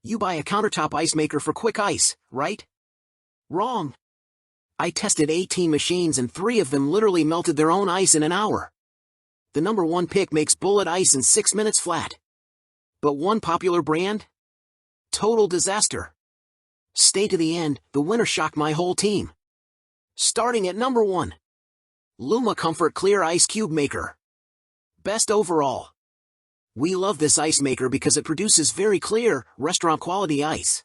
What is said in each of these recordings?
You buy a countertop ice maker for quick ice, right? Wrong. I tested 18 machines and 3 of them literally melted their own ice in an hour. The number 1 pick makes bullet ice in 6 minutes flat. But one popular brand? Total disaster. Stay to the end, the winner shocked my whole team. Starting at number 1. Luma Comfort Clear Ice Cube Maker. Best overall. We love this ice maker because it produces very clear, restaurant-quality ice.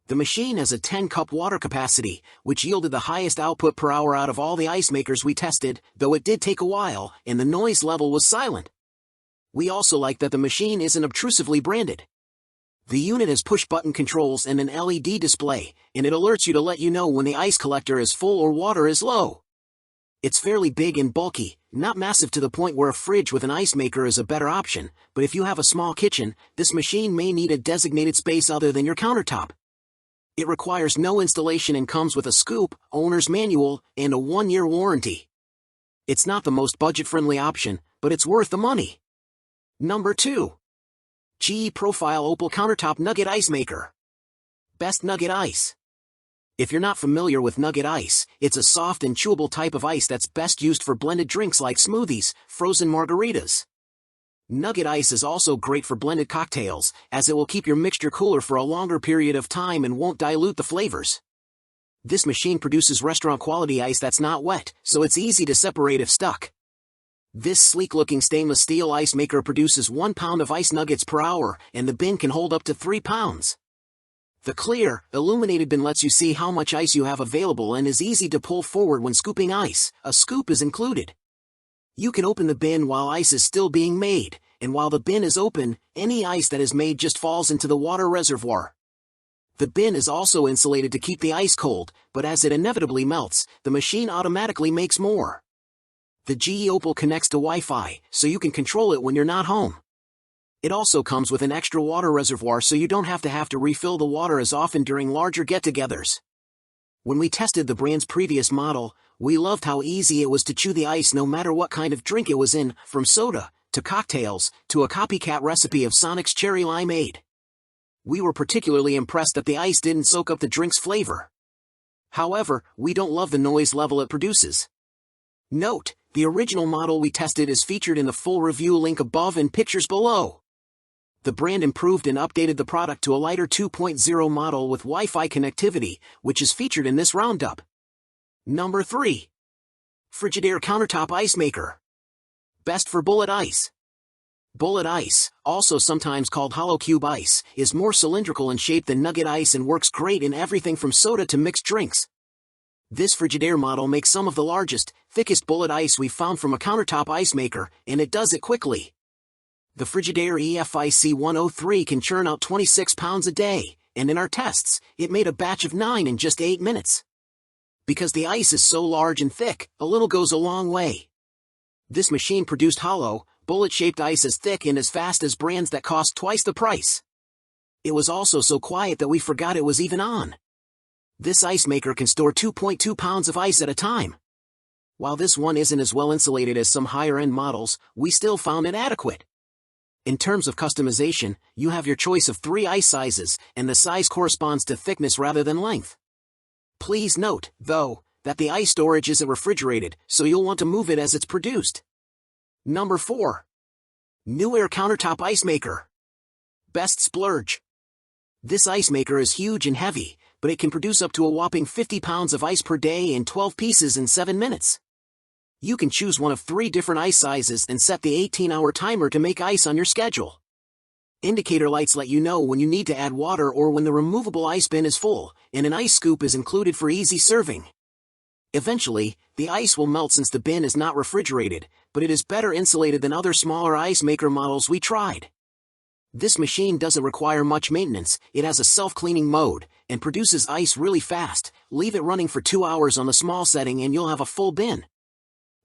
The machine has a 10-cup water capacity, which yielded the highest output per hour out of all the ice makers we tested, though it did take a while, and the noise level was silent. We also like that the machine isn't obtrusively branded. The unit has push-button controls and an LED display, and it alerts you to let you know when the ice collector is full or water is low. It's fairly big and bulky, not massive to the point where a fridge with an ice maker is a better option, but if you have a small kitchen, this machine may need a designated space other than your countertop. It requires no installation and comes with a scoop, owner's manual, and a 1-year warranty. It's not the most budget-friendly option, but it's worth the money. Number 2. GE Profile Opal Countertop Nugget Ice Maker. Best Nugget Ice. If you're not familiar with Nugget Ice, it's a soft and chewable type of ice that's best used for blended drinks like smoothies, frozen margaritas. Nugget Ice is also great for blended cocktails, as it will keep your mixture cooler for a longer period of time and won't dilute the flavors. This machine produces restaurant-quality ice that's not wet, so it's easy to separate if stuck. This sleek-looking stainless steel ice maker produces 1 pound of ice nuggets per hour, and the bin can hold up to 3 pounds. The clear, illuminated bin lets you see how much ice you have available and is easy to pull forward when scooping ice. A scoop is included. You can open the bin while ice is still being made, and while the bin is open, any ice that is made just falls into the water reservoir. The bin is also insulated to keep the ice cold, but as it inevitably melts, the machine automatically makes more. The GE Opal connects to Wi-Fi, so you can control it when you're not home. It also comes with an extra water reservoir so you don't have to refill the water as often during larger get-togethers. When we tested the brand's previous model, we loved how easy it was to chew the ice no matter what kind of drink it was in, from soda, to cocktails, to a copycat recipe of Sonic's Cherry Limeade. We were particularly impressed that the ice didn't soak up the drink's flavor. However, we don't love the noise level it produces. Note, the original model we tested is featured in the full review link above and pictures below. The brand improved and updated the product to a lighter 2.0 model with Wi-Fi connectivity, which is featured in this roundup. Number 3. Frigidaire Countertop Ice Maker. Best for bullet ice. Bullet ice, also sometimes called hollow cube ice, is more cylindrical in shape than Nugget ice and works great in everything from soda to mixed drinks. This Frigidaire model makes some of the largest, thickest bullet ice we've found from a countertop ice maker, and it does it quickly. The Frigidaire EFIC 103 can churn out 26 pounds a day, and in our tests, it made a batch of 9 in just 8 minutes. Because the ice is so large and thick, a little goes a long way. This machine produced hollow, bullet-shaped ice as thick and as fast as brands that cost twice the price. It was also so quiet that we forgot it was even on. This ice maker can store 2.2 pounds of ice at a time. While this one isn't as well insulated as some higher-end models, we still found it adequate. In terms of customization, you have your choice of 3 ice sizes, and the size corresponds to thickness rather than length. Please note, though, that the ice storage isn't refrigerated, so you'll want to move it as it's produced. Number 4. NewAir Countertop Ice Maker. Best splurge. This ice maker is huge and heavy, but it can produce up to a whopping 50 pounds of ice per day in 12 pieces in 7 minutes. You can choose one of 3 different ice sizes and set the 18-hour timer to make ice on your schedule. Indicator lights let you know when you need to add water or when the removable ice bin is full, and an ice scoop is included for easy serving. Eventually, the ice will melt since the bin is not refrigerated, but it is better insulated than other smaller ice maker models we tried. This machine doesn't require much maintenance, it has a self-cleaning mode, and produces ice really fast. Leave it running for 2 hours on the small setting and you'll have a full bin.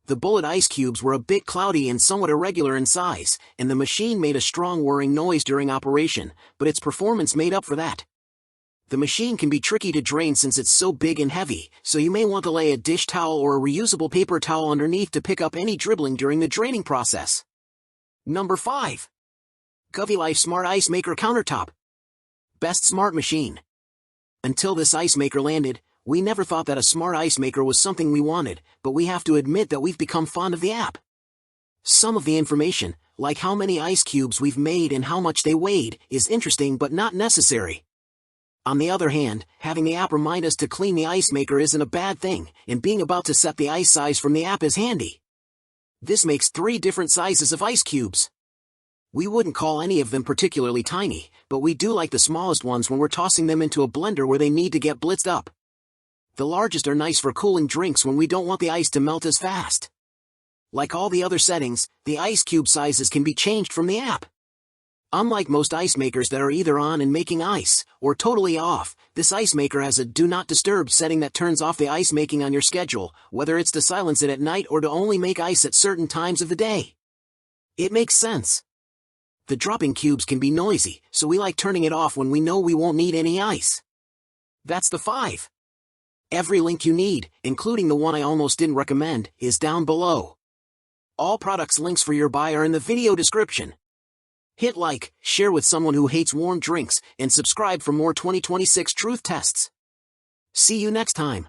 The bullet ice cubes were a bit cloudy and somewhat irregular in size, and the machine made a strong whirring noise during operation, but its performance made up for that. The machine can be tricky to drain since it's so big and heavy, so you may want to lay a dish towel or a reusable paper towel underneath to pick up any dribbling during the draining process. Number 5. GoveeLife Smart Ice Maker Countertop. Best smart machine. Until this ice maker landed, we never thought that a smart ice maker was something we wanted, but we have to admit that we've become fond of the app. Some of the information, like how many ice cubes we've made and how much they weighed, is interesting but not necessary. On the other hand, having the app remind us to clean the ice maker isn't a bad thing, and being about to set the ice size from the app is handy. This makes 3 different sizes of ice cubes. We wouldn't call any of them particularly tiny, but we do like the smallest ones when we're tossing them into a blender where they need to get blitzed up. The largest are nice for cooling drinks when we don't want the ice to melt as fast. Like all the other settings, the ice cube sizes can be changed from the app. Unlike most ice makers that are either on and making ice, or totally off, this ice maker has a Do Not Disturb setting that turns off the ice making on your schedule, whether it's to silence it at night or to only make ice at certain times of the day. It makes sense. The dropping cubes can be noisy, so we like turning it off when we know we won't need any ice. That's the 5. Every link you need, including the one I almost didn't recommend, is down below. All products links for your buy are in the video description. Hit like, share with someone who hates warm drinks, and subscribe for more 2026 truth tests. See you next time.